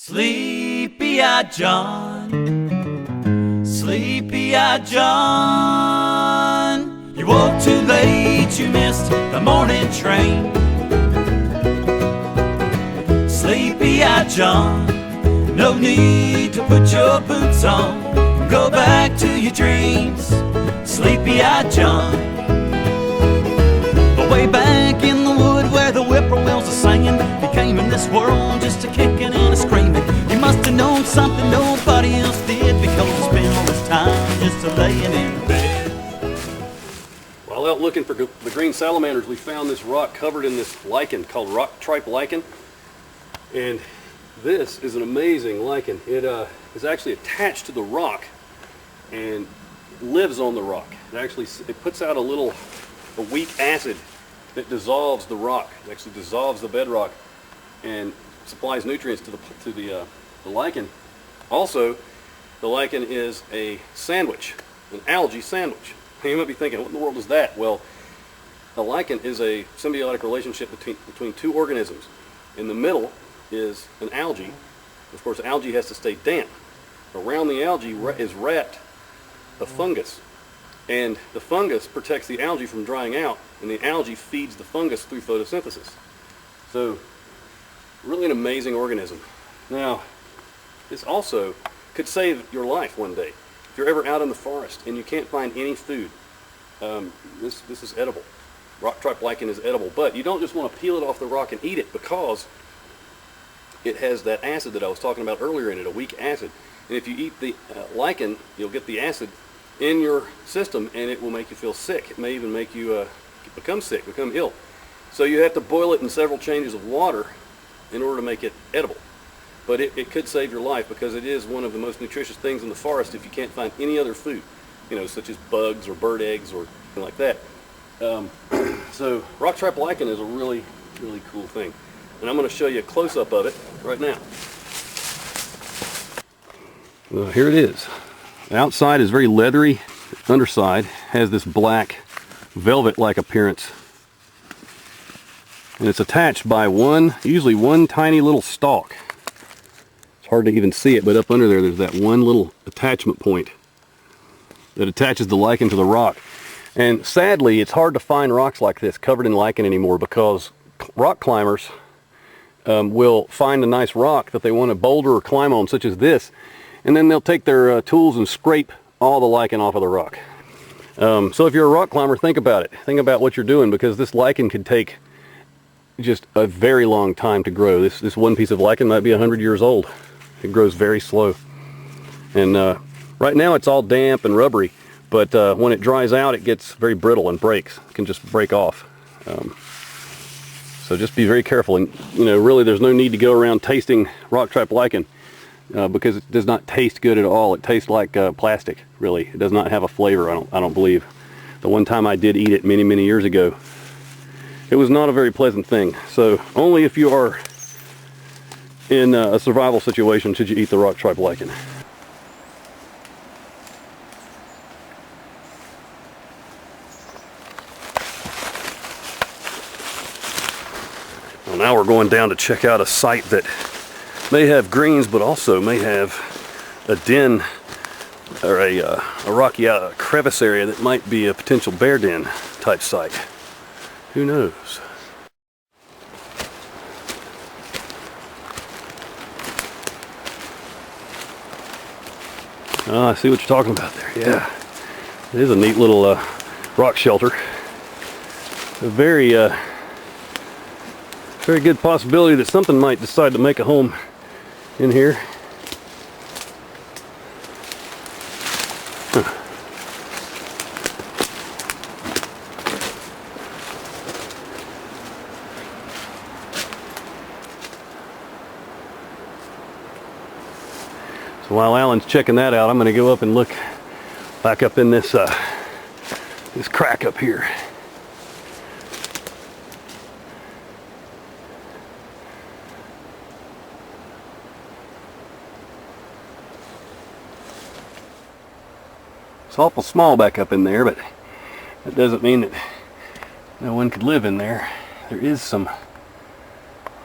Sleepy-eyed John, sleepy-eyed John, you woke too late, you missed the morning train. Sleepy-eyed John, no need to put your boots on, go back to your dreams. Sleepy-eyed John, but way back in the wood where the whippoorwills are singing, he came in this world just a kicking and a screaming. He must have known something nobody else did, because he spent all his time just a laying in bed. While out looking for the green salamanders, we found this rock covered in this lichen called Rock Tripe Lichen. And this is an amazing lichen. It is actually attached to the rock and lives on the rock. It puts out a weak acid that dissolves the rock. It actually dissolves the bedrock and supplies nutrients to the lichen. Also, the lichen is a sandwich, an algae sandwich. You might be thinking, what in the world is that? Well, a lichen is a symbiotic relationship between two organisms. In the middle is an algae. Of course, algae has to stay damp. Around the algae is wrapped a fungus. And the fungus protects the algae from drying out, and the algae feeds the fungus through photosynthesis. So, really an amazing organism. Now, this also could save your life one day. If you're ever out in the forest and you can't find any food, this is edible. Rock Tripe Lichen is edible, but you don't just want to peel it off the rock and eat it, because it has that acid that I was talking about earlier in it, a weak acid. And if you eat the lichen, you'll get the acid in your system, and it will make you feel sick. It may even make you become sick, become ill. So you have to boil it in several changes of water in order to make it edible. But it could save your life, because it is one of the most nutritious things in the forest if you can't find any other food, such as bugs or bird eggs or anything like that. So Rock Tripe Lichen is a really, really cool thing. And I'm going to show you a close-up of it right now. Well, here it is. The outside is very leathery. The underside has this black velvet-like appearance. And it's attached by usually one tiny little stalk. It's hard to even see it, but up under there's that one little attachment point that attaches the lichen to the rock. And sadly, it's hard to find rocks like this covered in lichen anymore, because rock climbers will find a nice rock that they want to boulder or climb on, such as this, and then they'll take their tools and scrape all the lichen off of the rock. So if you're a rock climber, think about it. Think about what you're doing, because this lichen could take just a very long time to grow. This one piece of lichen might be 100 years old. It grows very slow. And right now it's all damp and rubbery, but when it dries out, it gets very brittle and breaks. It can just break off. So just be very careful. And really there's no need to go around tasting Rock Tripe Lichen, because it does not taste good at all. It tastes like plastic, really. It does not have a flavor, I don't believe. The one time I did eat it many, many years ago, it was not a very pleasant thing. So only if you are in a survival situation should you eat the Rock Tripe Lichen. Well, now we're going down to check out a site that may have greens, but also may have a den or a rocky crevice area that might be a potential bear den type site. Who knows? Oh, I see what you're talking about there. Yeah, it is a neat little rock shelter. A very good possibility that something might decide to make a home in here. Huh. So while Alan's checking that out, I'm going to go up and look back up in this crack up here. It's awful small back up in there, but that doesn't mean that no one could live in there. There is some,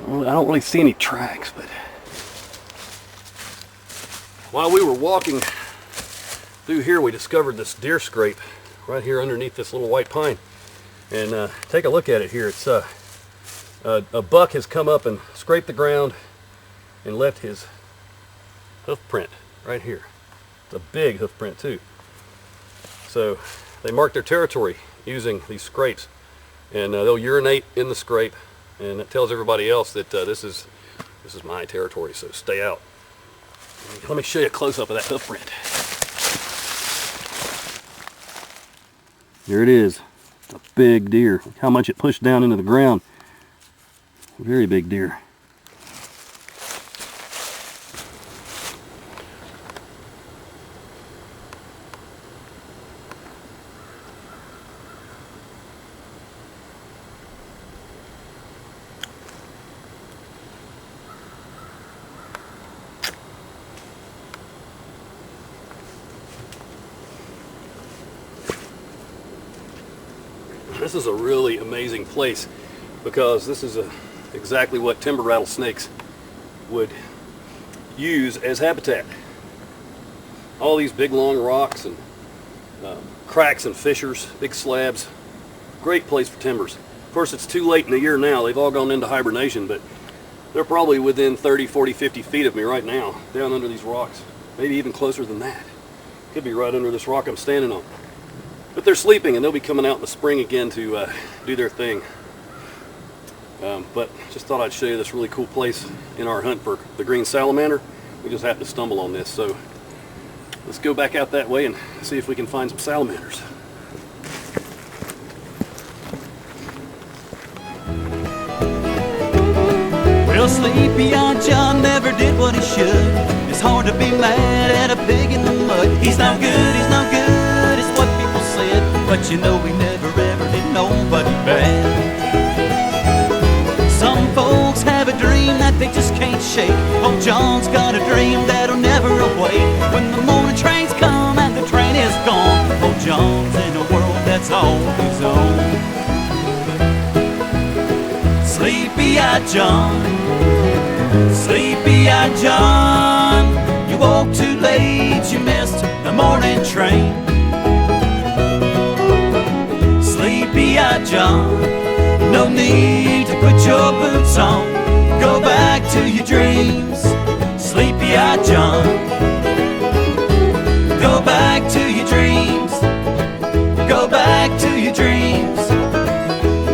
well, I don't really see any tracks, but While we were walking through here, we discovered this deer scrape right here underneath this little white pine. And take a look at it here. It's a buck has come up and scraped the ground and left his hoof print right here. It's a big hoof print too. So they mark their territory using these scrapes, and they'll urinate in the scrape, and it tells everybody else that this is my territory, so stay out. Let me show you a close-up of that hoof print. There it is. It's a big deer. Look how much it pushed down into the ground. Very big deer. This is a really amazing place because this is exactly what timber rattlesnakes would use as habitat. All these big long rocks and cracks and fissures, big slabs, great place for timbers. Of course, it's too late in the year now. They've all gone into hibernation, but they're probably within 30, 40, 50 feet of me right now, down under these rocks. Maybe even closer than that. Could be right under this rock I'm standing on. But they're sleeping, and they'll be coming out in the spring again to do their thing. But just thought I'd show you this really cool place in our hunt for the green salamander. We just happened to stumble on this, so let's go back out that way and see if we can find some salamanders. Well, sleepy-eyed John never did what he should. It's hard to be mad at a pig in the mud. He's no good, it's what people said. But you know he never ever did nobody bad. Some folks have a dream that they just can't shake. Oh, John's got a dream that'll never awake. When the morning trains come and the train is gone, oh, John's in a world that's all his own. Sleepy-eyed John, sleepy-eyed John, you woke too late, you missed the morning train. Sleepy-eyed John, no need to put your boots on, go back to your dreams. Sleepy-eyed John, go back to your dreams, go back to your dreams,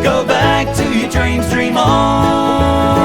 go back to your dreams, dream on.